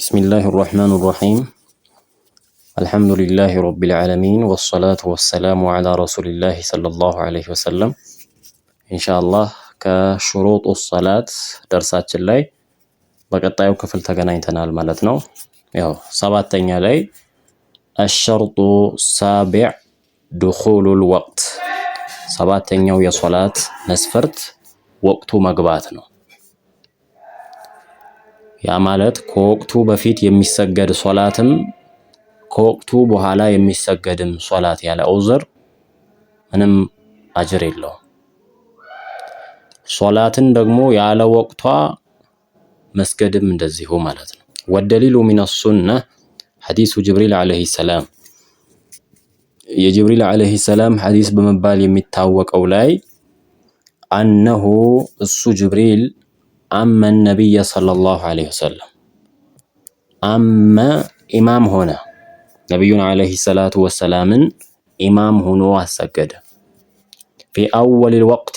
بسم الله الرحمن الرحيم الحمد لله رب العالمين والصلاة والسلام على رسول الله صلى الله عليه وسلم إن شاء الله كشروط الصلاة درسات الله بقطعوا كفل تغنيتنا ማለት ነው ያው ሰባተኛ ላይ الشرط السابع دخول الوقت ሰባተኛው የሶላት መስፈርት ወቅቱ መግባት ነው ያ ማለት ከወቅቱ በፊት የሚሰገድ ሶላትም ከወቅቱ በኋላ የሚሰገድም ሶላት ያለ ዑዝር ምንም አጅር የለውም። ሶላትን ደግሞ ያለ ወቅቷ መስገድም እንደዚሁ ማለት ነው። ወደሊሉ ሚነ ሱና ሐዲሱ ጅብሪል አለይሂ ሰላም የጅብሪል አለይሂ ሰላም ሐዲስ በመባል የሚታወቀው ላይ አነሁ እሱ ጅብሪል አመ ነብይ ሰለላሁ ዐለይሂ ወሰለም አመ ኢማም ሆነ ነብዩን ዐለይሂ ሰላቱ ወሰላምን ኢማም ሆኖ አሰገደ ፊ አወል ወቅት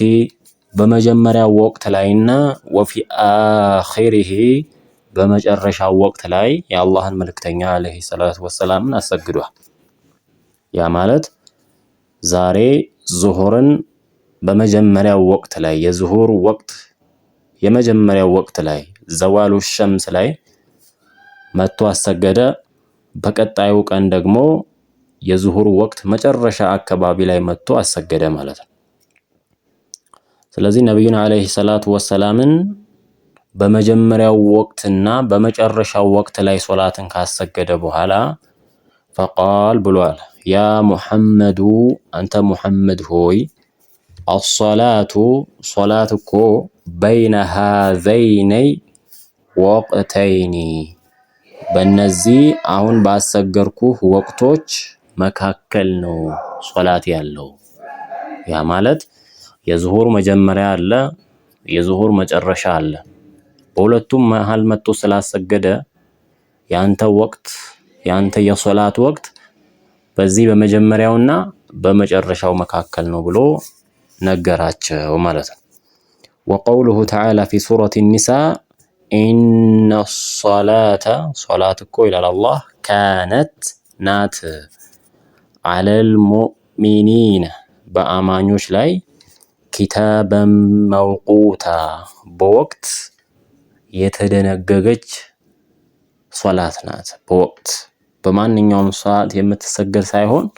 በመጀመሪያው ወቅት ላይና ወፊ አኺሪሂ በመጨረሻው ወቅት ላይ የአላህን መልእክተኛ ዐለይሂ ሰላቱ ወሰላምን አሰግዷል። ያ ማለት ዛሬ ዙሁርን በመጀመሪያው ወቅት ላይ የዙሁር ወቅት የመጀመሪያው ወቅት ላይ ዘዋሉ ሸምስ ላይ መጥቶ አሰገደ። በቀጣዩ ቀን ደግሞ የዙሁር ወቅት መጨረሻ አካባቢ ላይ መጥቶ አሰገደ ማለት ነው። ስለዚህ ነብዩን አለይሂ ሰላቱ ወሰላምን በመጀመሪያው ወቅትና በመጨረሻው ወቅት ላይ ሶላትን ካሰገደ በኋላ ፈቃል ብሏል ያ ሙሐመዱ አንተ ሙሐመድ ሆይ አስሶላቱ ሶላት እኮ በይነ ሃዘይነይ ወቅተይኒ በእነዚህ አሁን ባሰገርኩህ ወቅቶች መካከል ነው ሶላት ያለው። ያ ማለት የዙሁር መጀመሪያ አለ፣ የዙሁር መጨረሻ አለ። በሁለቱም መሃል መጥቶ ስላሰገደ ያንተ ወቅት ያንተ የሶላት ወቅት በዚህ በመጀመሪያውና በመጨረሻው መካከል ነው ብሎ ነገራቸው ማለት ነው። وقوله تعالى في سورة النساء إن الصلاة صلاتك إلى الله كانت نات على المؤمنين بأمانيوش لاي كتابا موقوتا بوقت يتدنققج صلاة نات بوقت بمان يوم صلاة يمتسجل سايهون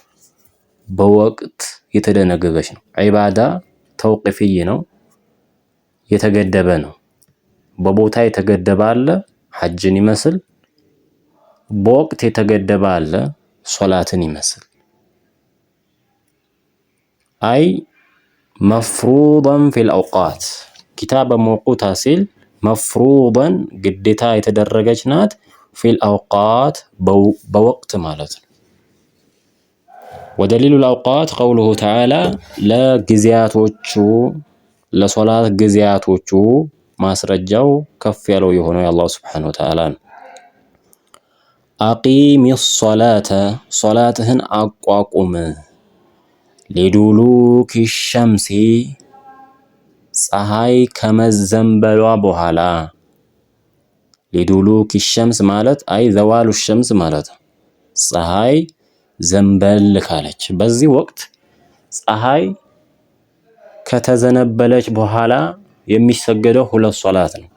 بوقت يتدنققج عبادة توقفية ነው የተገደበ ነው። በቦታ የተገደበ አለ ሐጅን ይመስል፣ በወቅት የተገደበ አለ ሶላትን ይመስል። አይ መፍሩضን ፊል አውቃት ኪታበ መውቁታ ሲል መፍሩضን ግዴታ የተደረገች ናት ፊል አውቃት በወቅት ማለት ነው። ወደሊሉ አውቃት ቀውሉሁ ተዓላ ለጊዜያቶቹ ለሶላት ጊዜያቶቹ ማስረጃው ከፍ ያለው የሆነው የአላህ ሱብሓነሁ ወተዓላ ነው። አቂሚ ሶላተ ሶላትህን አቋቁም ሊዱሉኪ ሸምሲ ፀሐይ ከመዘንበሏ በኋላ ሊዱሉኪ ሸምስ ማለት አይ ዘዋሉ ሸምስ ማለት ፀሐይ ዘንበል ካለች በዚህ ወቅት ፀሐይ ከተዘነበለች በኋላ የሚሰገደው ሁለት ሶላት ነው።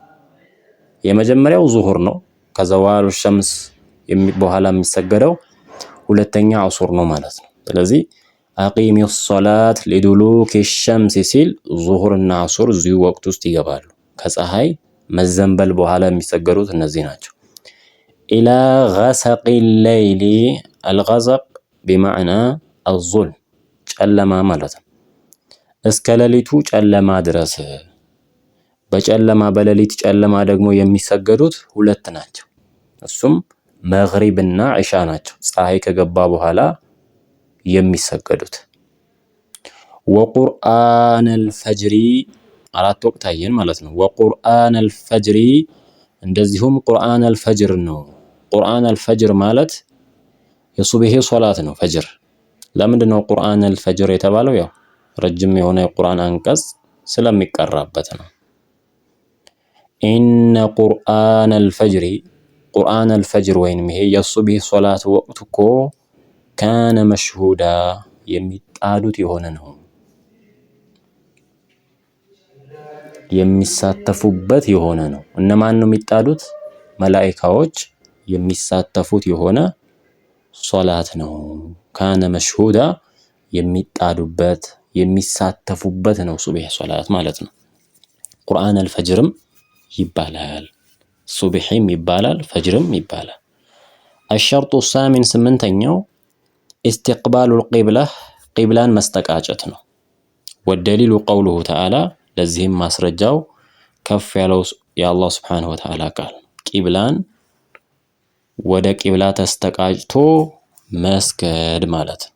የመጀመሪያው ዙሁር ነው። ከዘዋሉ ሸምስ በኋላ የሚሰገደው ሁለተኛ ዐሱር ነው ማለት ነው። ስለዚህ አቂሚ ሶላት ሊዱሉኪ ሸምስ ሲል ዙሁርና ዐሱር እዚሁ ወቅት ውስጥ ይገባሉ። ከፀሐይ መዘንበል በኋላ የሚሰገዱት እነዚህ ናቸው። ኢላ ገሰቂ ሌይሊ አልገሰቅ ቢመዕና አዙልም ጨለማ ማለት ነው። እስከ ሌሊቱ ጨለማ ድረስ በጨለማ በሌሊት ጨለማ ደግሞ የሚሰገዱት ሁለት ናቸው። እሱም መግሪብና ዒሻ ናቸው። ፀሐይ ከገባ በኋላ የሚሰገዱት። ወቁርአነል ፈጅሪ አራት ወቅት አየን ማለት ነው። ወቁርአነል ፈጅሪ እንደዚሁም ቁርአነል ፈጅር ነው። ቁርአነል ፈጅር ማለት የሱብሂ ሶላት ነው። ፈጅር ለምንድነው ቁርአነል ፈጅር የተባለው? ያው ረጅም የሆነ የቁርአን አንቀጽ ስለሚቀራበት ነው። ኢነ ቁርአነል ፈጅሪ ቁርአን አልፈጅር ወይንም ይሄ የሱብሂ ሶላት ወቅት እኮ ካነ መሽሁዳ የሚጣዱት የሆነ ነው፣ የሚሳተፉበት የሆነ ነው። እነማን ነው የሚጣዱት? መላኢካዎች የሚሳተፉት የሆነ ሶላት ነው። ካነ መሽሁዳ የሚጣዱበት የሚሳተፉበት ነው ሱብሂ ሶላት ማለት ነው። ቁርአን አልፈጅርም ይባላል፣ ሱብሂም ይባላል፣ ፈጅርም ይባላል። አሸርጡ ሳሚን ስምንተኛው ኢስቲቅባሉል ቂብላ ቂብላን መስተቃጨት ነው። ወደሊሉ ቀውሉሁ ተዓላ ለዚህም ማስረጃው ከፍ ያለው የአላህ ስብሓነሁ ወተዓላ ቃል ቂብላን ወደ ቂብላ ተስተቃጭቶ መስገድ ማለት ነው።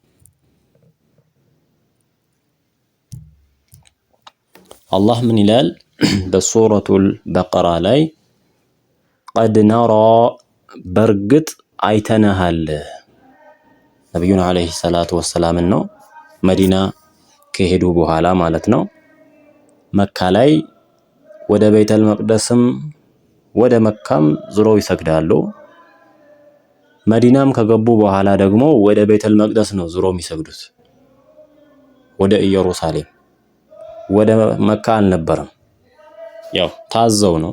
አላህ ምን ይላል በሱረቱል በቀራ ላይ ቀድ ነራ በርግጥ አይተነሃል ነቢዩን ዓለይሂ ሰላቱ ወሰላምን ነው መዲና ከሄዱ በኋላ ማለት ነው። መካ ላይ ወደ ቤተል መቅደስም ወደ መካም ዙረው ይሰግዳሉ። መዲናም ከገቡ በኋላ ደግሞ ወደ ቤተል መቅደስ ነው ዙረው የሚሰግዱት፣ ወደ ኢየሩሳሌም ወደ መካ አልነበረም። ያው ታዘው ነው።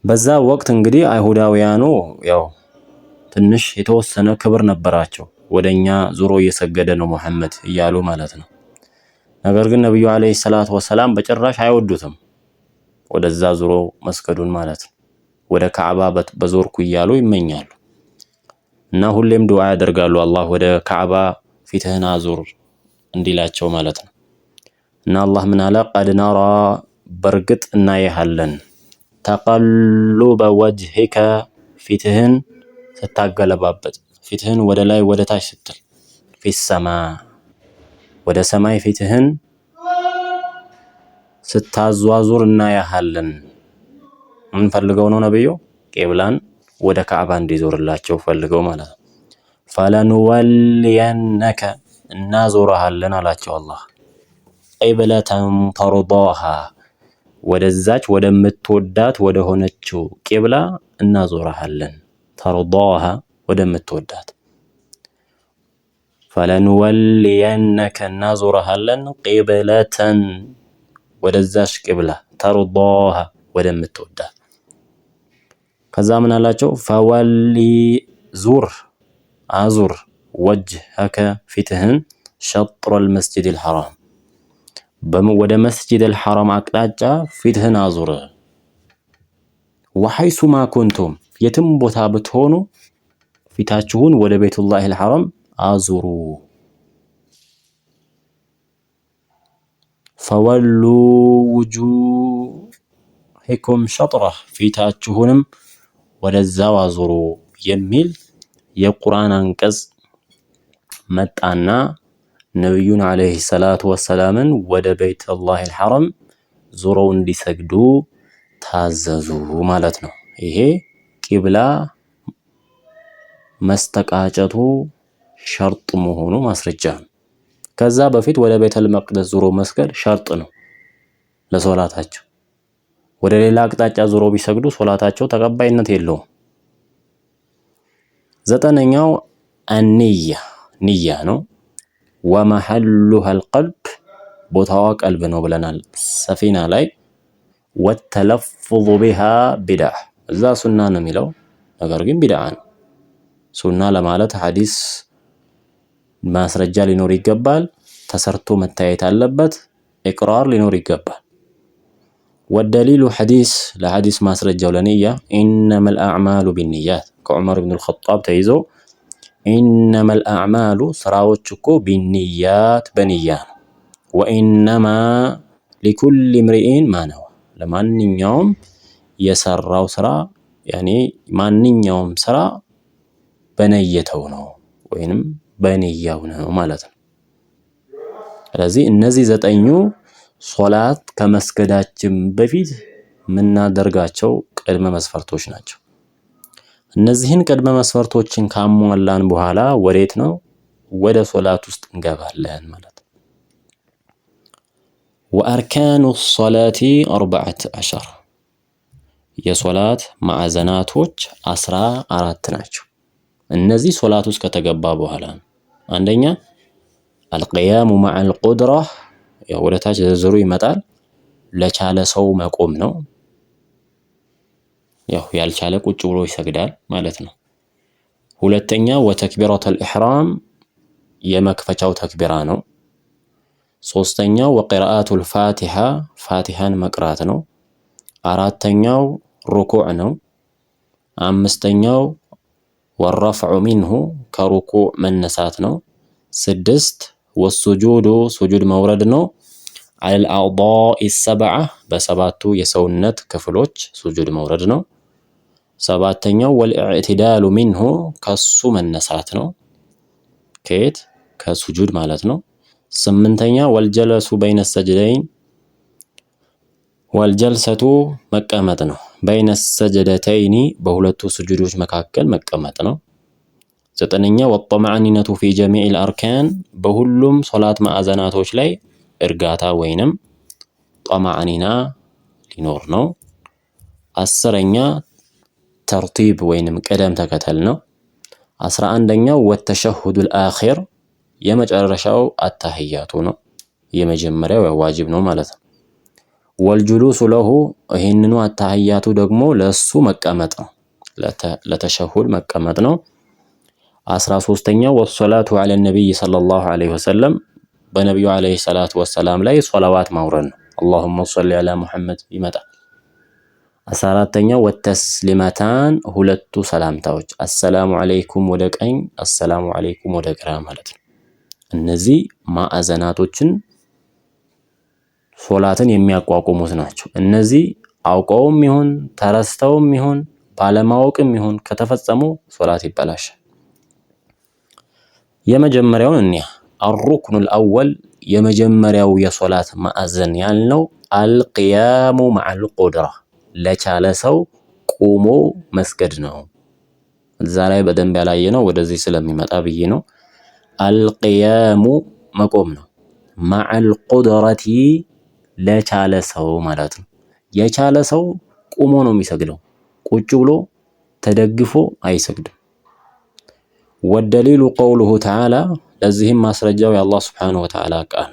በዛ ወቅት እንግዲህ አይሁዳውያኑ ያው ትንሽ የተወሰነ ክብር ነበራቸው። ወደኛ ዙሮ እየሰገደ ነው መሐመድ እያሉ ማለት ነው። ነገር ግን ነብዩ አለይሂ ሰላቱ ወሰላም በጭራሽ አይወዱትም ወደዛ ዙሮ መስገዱን ማለት ነው። ወደ ካዕባ በዞርኩ እያሉ ይመኛሉ እና ሁሌም ዱዓ ያደርጋሉ አላህ ወደ ካዕባ ፊትህን አዙር እንዲላቸው ማለት ነው። እና አላህ ምን አለ? ቀድ ነራ በርግጥ እናየሃለን ተቀሉበ ወጅሂከ ፊትህን ስታገለባበት ፊትህን ወደ ላይ ወደ ታች ስትል ፊሰማ ወደ ሰማይ ፊትህን ስታዟዙር እናያሃለን። ምን ፈልገው ነው ነብዩ? ቂብላን ወደ ካዕባ እንዲዞርላቸው ፈልገው ማለት ነው። ፈለንወልየነከ እናዞርሃለን አላቸው አላህ ቂብለተን ተርዳሃ ወደዛች ወደምትወዳት ወደ ሆነችው ቂብላ እናዞርሃለን። ተርዳሃ ወደምትወዳት ፈለንወልየነከ እናዞርሃለን ቂብለተን ወደዛች ቂብላ ተርዳሃ ወደምትወዳት። ከዛ ምን አላቸው? ፈወሊ ዙር አዙር ወጅሀከ ፊትህን ሸጥረል መስጂድል ሐራም ወደ መስጂድል ሐራም አቅጣጫ ፊትህን አዙር። ወሐይሱማ ኩንቱም የትም ቦታ ብትሆኑ ፊታችሁን ወደ ቤቱላሂል ሐራም አዙሩ። ፈወሉ ውጁሂኩም ሸጥረህ ፊታችሁንም ወደዛው አዙሩ የሚል የቁርአን አንቀጽ መጣና ነብዩን አለይሂ ሰላቱ ወሰላምን ወደ ቤቱላሂል ሐራም ዞረው እንዲሰግዱ ታዘዙ ማለት ነው። ይሄ ቂብላ መስተቃጨቱ ሸርጥ መሆኑ ማስረጃ ነው። ከዛ በፊት ወደ ቤተል መቅደስ ዞሮ መስገድ ሸርጥ ነው ለሶላታቸው። ወደ ሌላ አቅጣጫ ዞሮ ቢሰግዱ ሶላታቸው ተቀባይነት የለውም። ዘጠነኛው ንያ ነው። ወመሐሉሃ አልቀልብ ቦታዋ ቀልብ ነው ብለናል ሰፊና ላይ። ወተለፉዙ ቢሃ ቢድዓ እዛ ሱና ነው የሚለው ነገር ግን ቢድዓ ነው። ሱና ለማለት ሐዲስ ማስረጃ ሊኖር ይገባል። ተሰርቶ መታየት አለበት። ኢቅራር ሊኖር ይገባል። ወደሊሉ ሐዲስ ለሐዲስ ማስረጃው ለንያ ኢነመል አዕማሉ ቢንኒያት ከዑመር ብን አልኸጣብ ተይዞ ኢነመል አዕማሉ ስራዎች እኮ ቢንኒያት በንያ ነው። ወኢነማ ሊኩሊ ምርኢን ማነዋ ለማንኛውም የሰራው ስራ ያኔ ማንኛውም ስራ በነየተው ነው ወይንም በንያው ነው ማለት ነው። ስለዚህ እነዚህ ዘጠኙ ሶላት ከመስገዳችን በፊት የምናደርጋቸው ቅድመ መስፈርቶች ናቸው። እነዚህን ቅድመ መስፈርቶችን ካሟላን በኋላ ወዴት ነው? ወደ ሶላት ውስጥ እንገባለን ማለት ነው። ወአርካኑ ሶላቲ 14 የሶላት ማዕዘናቶች 14 ናቸው። እነዚህ ሶላት ውስጥ ከተገባ በኋላ ነው። አንደኛ አልቂያሙ መዐል ቁድራ፣ ያው ወደታች ዝርዝሩ ይመጣል። ለቻለ ሰው መቆም ነው። ያው ያልቻለ ቁጭ ብሎ ይሰግዳል ማለት ነው። ሁለተኛ ወተክቢረቱል ኢሕራም፣ የመክፈቻው ተክቢራ ነው። ሶስተኛው ወቂራአቱል ፋቲሃ፣ ፋቲሃን መቅራት ነው። አራተኛው ሩኩዕ ነው። አምስተኛው ወረፍዑ ሚንሁ፣ ከሩኩዕ መነሳት ነው። 6 ወሱጁዱ፣ ሱጁድ መውረድ ነው። ዐለል አዕዳኢ ሰብዓ፣ በሰባቱ የሰውነት ክፍሎች ሱጁድ መውረድ ነው። ሰባተኛው ወልኢዕቲዳሉ ሚንሁ፣ ከሱ መነሳት ነው። ከየት? ከሱጁድ ማለት ነው። ስምንተኛ ወልጀለሱ በይነ ሰጅደይን፣ ወልጀልሰቱ መቀመጥ ነው። በይነ ሰጅደተይኒ፣ በሁለቱ ስጁዶች መካከል መቀመጥ ነው። ዘጠነኛ ወጠመአኒነቱ ፊ ጀሚዕል አርካን፣ በሁሉም ሶላት ማዕዘናቶች ላይ እርጋታ ወይንም ጠመአኒና ሊኖር ነው። አስረኛ ተርቲብ ወይንም ቅደም ተከተል ነው። 11ኛው ወተሸሁዱል አኺር፣ የመጨረሻው አታህያቱ ነው። የመጀመሪያው ዋጅብ ነው ማለት ነው። ወልጁሉሱ ለሁ፣ ይህንኑ አታህያቱ ደግሞ ለሱ መቀመጥ ነው። ለተሸሁድ መቀመጥ ነው። 13ኛው ወሶላቱ ዐለ ነቢይ ሰለላሁ ዐለይሂ ወሰለም፣ በነቢዩ ዐለይሂ ሰላቱ ወሰላም ላይ ሶላዋት ማውረድ ነው። አላሁመ ሶሊ ዐላ ሙሐመድ ይመጣል። 14ኛው ወተስሊመታን፣ ሁለቱ ሰላምታዎች፣ አሰላሙ ዐለይኩም ወደ ቀኝ፣ አሰላሙ ዐለይኩም ወደ ግራ ማለት ነው። እነዚህ ማዕዘናቶችን ሶላትን የሚያቋቁሙት ናቸው። እነዚህ አውቀውም ይሁን ተረስተውም ይሁን ባለማወቅም ይሁን ከተፈጸሙ ሶላት ይበላሻል። የመጀመሪያውን እንያ አሩክኑል አወል፣ የመጀመሪያው የሶላት ማዕዘን ያልነው አልቂያሙ መዐል ቁድራ፣ ለቻለ ሰው ቁሞ መስገድ ነው። እዛ ላይ በደንብ ያላየነው ወደዚህ ስለሚመጣ ብዬ ነው። አልቂያሙ መቆም ነው። መዐል ቁድረቲ፣ ለቻለ ሰው ማለት ነው። የቻለ ሰው ቁሞ ነው የሚሰግደው፣ ቁጭ ብሎ ተደግፎ አይሰግድም። ወደሊሉ ቀውሉሁ ተዓላ፣ ለዚህም ማስረጃው የአላህ ስብሓነሁ ወተዓላ ቃል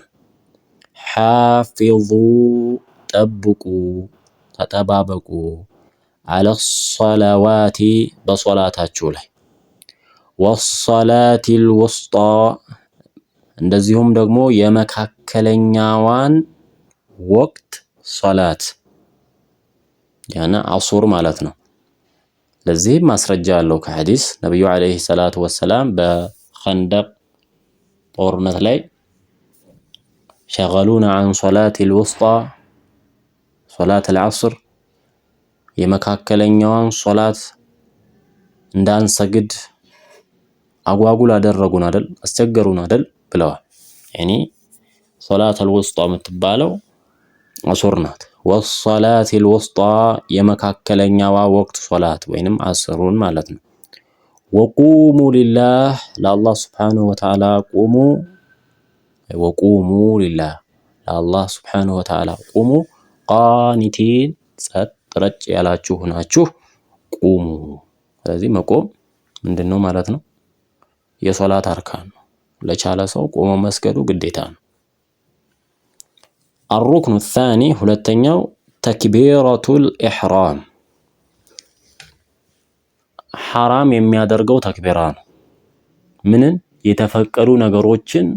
ሓፊዙ፣ ጠብቁ ተጠባበቁ፣ ዐለ ሰላዋቲ፣ በሶላታችሁ ላይ፣ ወሰላቲል ውስጣ፣ እንደዚሁም ደግሞ የመካከለኛዋን ወቅት ሶላት፣ ያነ ዐሱር ማለት ነው። ለዚህም ማስረጃ አለው ከሐዲስ ነቢዩ ዐለይሂ ሰላቱ ወሰላም በኸንደቅ ጦርነት ላይ ሸገሉና ዐን ሶላቲል ውስጣ፣ ሶላተል ዐስር፣ የመካከለኛዋን ሶላት እንዳንሰግድ አጓጉል አደረጉን አይደል፣ አስቸገሩን አይደል ብለዋል። ያኒ ሶላተል ውስጣ የምትባለው ዐሱር ናት። ወሶላቲል ውስጣ፣ የመካከለኛዋ ወቅት ሶላት ወይንም ዐስሩን ማለት ነው። ወቁሙ ሊላህ፣ ለአላህ ስብሓነሁ ወተዓላ ቁሙ፣ ወቁሙ ሊላህ፣ ለአላህ ስብሓነሁ ወተዓላ ቁሙ፣ ቃኒቲን፣ ጸጥ ረጭ ያላችሁ ናችሁ ቁሙ። ስለዚህ መቆም ምንድነው ማለት ነው? የሶላት አርካን ነው። ለቻለ ሰው ቆሞ መስገዱ ግዴታ ነው። አሩክኑ ታኒ፣ ሁለተኛው ተክቢረቱል ኢሕራም፣ ሐራም የሚያደርገው ተክቢራ ነው። ምንን? የተፈቀዱ ነገሮችን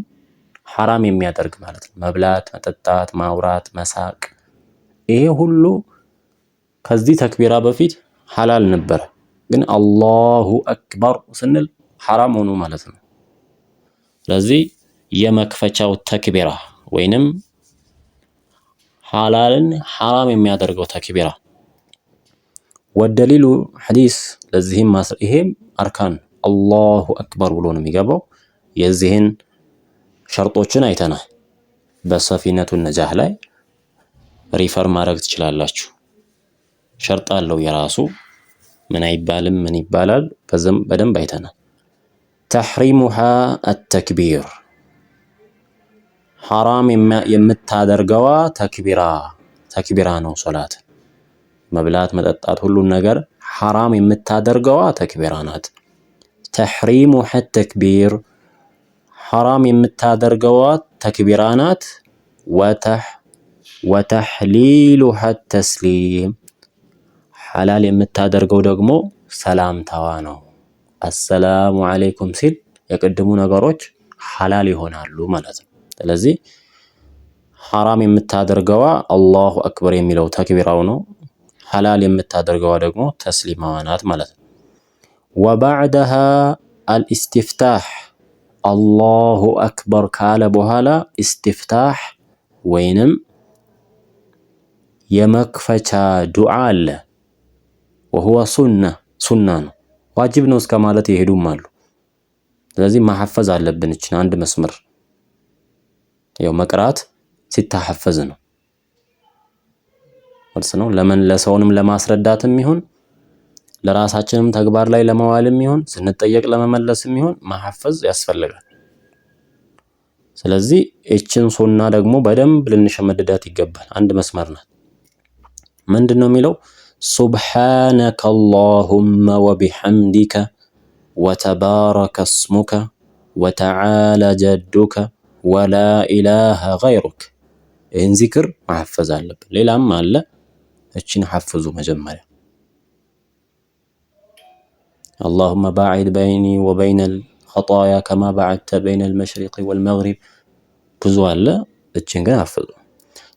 ሐራም የሚያደርግ ማለት ነው። መብላት፣ መጠጣት፣ ማውራት፣ መሳቅ፣ ይሄ ሁሉ ከዚህ ተክቢራ በፊት ሐላል ነበረ። ግን አላሁ አክበር ስንል ሐራም ሆኑ ማለት ነው። ስለዚህ የመክፈቻው ተክቢራ ወይንም ሐላልን ሐራም የሚያደርገው ተክቢራ። ወደሊሉ ሐዲስ፣ ለዚህም ይሄም አርካን አላሁ አክበር ብሎ ነው የሚገባው። የዚህን ሸርጦችን አይተናል። በሰፊነቱ ነጃህ ላይ ሪፈር ማድረግ ትችላላችሁ። ሸርጥ አለው የራሱ፣ ምን አይባልም ምን ይባላል፣ በደንብ አይተናል። ተሕሪሙሃ አተክቢር፣ ሐራም የምታደርገዋ ተክቢራ ነው ሶላት። መብላት መጠጣት ሁሉን ነገር ሐራም የምታደርገዋ ተክቢራ ናት። ተሕሪሙ ተክቢር ሐራም የምታደርገዋ ተክቢራ ናት። ወተሕሊሉ ተስሊም ሐላል የምታደርገው ደግሞ ሰላምታዋ ነው። አሰላሙ አለይኩም ሲል የቅድሙ ነገሮች ሐላል ይሆናሉ ማለት ነው። ስለዚህ ሐራም የምታደርገዋ አላሁ አክበር የሚለው ተክቢራው ነው። ሐላል የምታደርገዋ ደግሞ ተስሊማዋ ናት ማለት ነው። ወባዕደሃ አልኢስቲፍታህ አላሁ አክበር ካለ በኋላ ኢስቲፍታህ ወይንም የመክፈቻ ዱዓ አለ። ወሁወ ሱና ነው። ዋጅብ ነው እስከ ማለት የሄዱም አሉ። ስለዚህ ማሐፈዝ አለብን። እችን አንድ መስመር ያው መቅራት ሲታሐፈዝ ነው ማለት ነው። ለሰውንም ለማስረዳትም ይሁን ለራሳችንም ተግባር ላይ ለማዋልም ይሁን ስንጠየቅ ለመመለስም ይሁን ማሐፈዝ ያስፈልጋል። ስለዚህ እችን ሱና ደግሞ በደንብ ልንሸመድዳት ይገባል። አንድ መስመር ናት። ምንድነው የሚለው? ሱብሓነከ አላሁመ ወቢሐምዲከ ወተባረከ እስሙከ ወተዓላ ጀዱከ ወላ ኢላሃ ገይሩክ። ይህን ዚክር ማሐፈዝ አለብን። ሌላም አለ። እችን ሐፍዙ መጀመሪያ اللهم باعد بيني وبين الخطايا كما بعدت بين المشرق والمغرب ብዙ አለ። እችን ግን ሐፍዙ።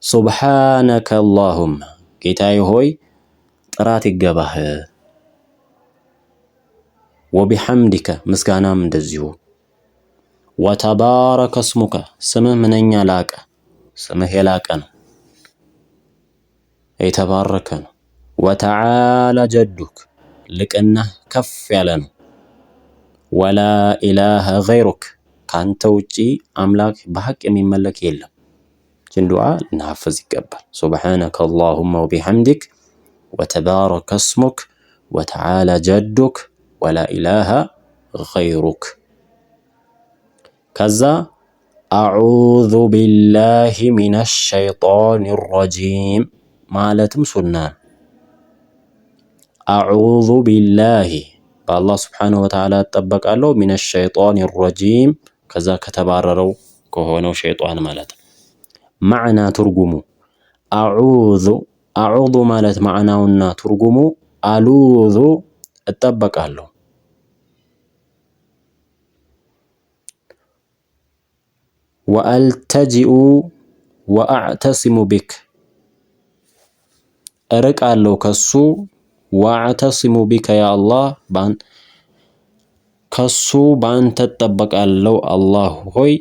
ሱብሓነከ አላሁመ ጌታዬ ሆይ ጥራት ይገባህ። ወቢሐምዲከ ምስጋናም እንደዚሁ። ወተባረከ እስሙከ ስምህ ምንኛ ላቀ። ስምህ የላቀ ነው፣ የተባረከ ነው። ወተዓላ ጀዱክ ልቅናህ ከፍ ያለ ነው። ወላ ኢላሃ ገይሩክ ካንተ ውጪ አምላክ በሐቅ የሚመለክ የለም። ይህችን ዱዓ ልናሐፍዝ ይገባል። ሱብሓነከ አላሁመ ወቢሐምዲክ ወተባረከ እስሙክ ወተዓላ ጀዱክ ወላ ኢላሃ ገይሩክ። ከዛ አዑዙ ቢላሂ ሚነ ሸይጣኒ ረጂም ማለትም ሱና። አዑዙ ቢላሂ በአላህ ስብሓነሁ ወተዓላ እጠበቃለሁ። ሚነ ሸይጣኒ ረጂም ከዛ ከተባረረው ከሆነው ሸይጣን ማለት ነው። ማዕና ትርጉሙ አዑዙ ማለት ማዕናውና ትርጉሙ አሉዙ እጠበቃለሁ፣ ወአልተጂኡ ወአዕተሲሙ ቢክ እርቃለሁ ከሱ፣ ወአዕተሲሙ ቢከ ያ አላህ ከሱ በአንተ እጠበቃለሁ አላህ ሆይ።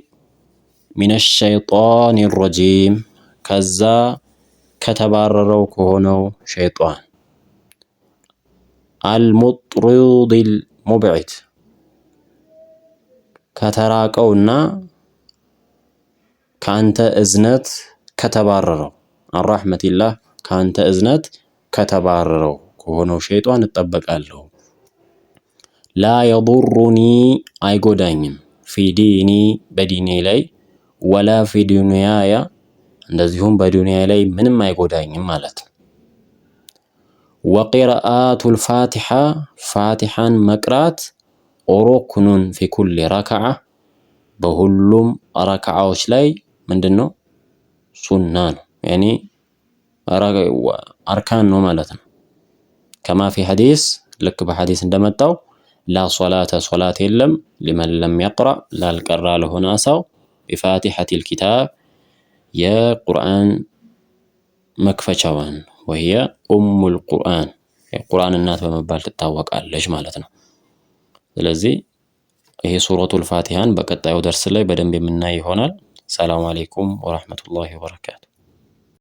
ሚነ ሸይጣኒ ረጂም ከዛ ከተባረረው ከሆነው ሸይጣን። አልሙጥሪዲል ሙብዒድ ከተራቀውና ከአንተ እዝነት ከተባረረው አራሕመቲላህ ከአንተ እዝነት ከተባረረው ከሆነው ሸይጣን እጠበቃለሁ። ላ የዱሩኒ አይጎዳኝም፣ ፊ ዲኒ በዲኔ ላይ፣ ወላ ፊ ዱንያያ እንደዚሁም በዱንያ ላይ ምንም አይጎዳኝም ማለት ነው። ወቂራአቱል ፋቲሓ ፋቲሓን መቅራት ሩክኑን ፊ ኩሊ ረክዓ በሁሉም ረክዓዎች ላይ ምንድነው ሱና ነው። ያኒ አርካን ነው ማለት ነው። ከማ ፊ ሐዲስ ልክ በሐዲስ እንደመጣው ላ ሶላተ ሶላት የለም ሊመን ለም የቅረእ ላልቀራ ለሆነ ሰው ቢፋቲሐቲል ኪታብ የቁርአን መክፈቻዋን ወህየ ኡሙል ቁርአን የቁርአን እናት በመባል ትታወቃለች ማለት ነው። ስለዚህ ይሄ ሱረቱል ፋቲሃን በቀጣዩ ደርስ ላይ በደንብ የምናይ ይሆናል። ሰላም አለይኩም ወራህመቱላሂ ወበረካቱ።